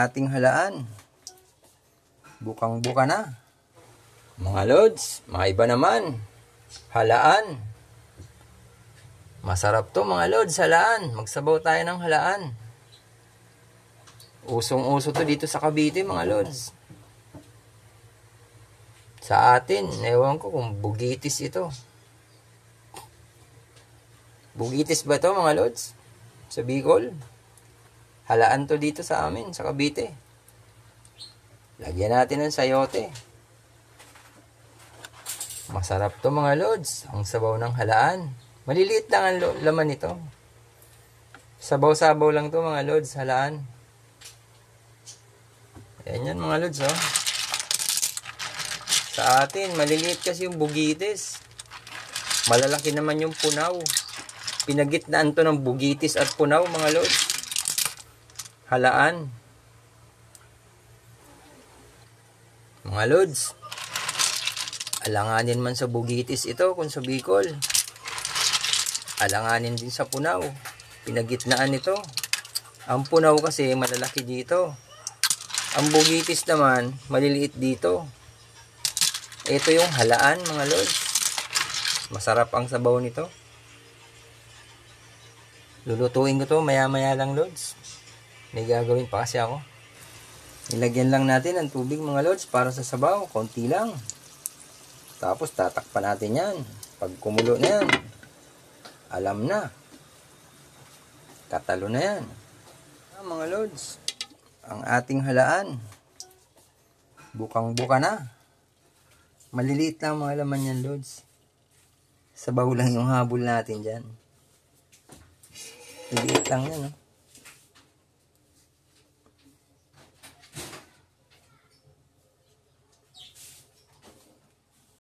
ating halaan. Bukang-buka na. Mga lods, maiba naman. Halaan. Masarap to mga lods, halaan. Magsabaw tayo ng halaan. Usong-uso to dito sa Cavite mga lods. Sa atin, ewan ko kung bugitis ito. Bugitis ba to mga lods? Sa Bicol? Halaan to dito sa amin, sa Cavite. Lagyan natin ng sayote. Masarap to mga lods. Ang sabaw ng halaan. Maliliit lang ang laman nito. Sabaw-sabaw lang to mga lods, halaan. Ayan yan mga lods, oh. Sa atin, maliliit kasi yung bugitis. Malalaki naman yung punaw. Pinagitnaan to ng bugitis at punaw mga lods. Halaan. Mga lods, alanganin man sa bugitis ito kung sa Bicol. Alanganin din sa punaw. Pinagitnaan nito. Ang punaw kasi malalaki dito. Ang bugitis naman maliliit dito. Ito yung halaan mga lods. Masarap ang sabaw nito. Lulutuin ko to maya-maya lang lods. May gagawin pa kasi ako. Ilagyan lang natin ng tubig mga lods para sa sabaw. Konti lang. Tapos tatakpan natin yan. Pag kumulo na yan, alam na. Katalo na yan. Mga lods, ang ating halaan. Bukang-buka na. Maliliit lang mga laman yan lods. Sabaw lang yung habol natin dyan. Maliliit lang yan, oh.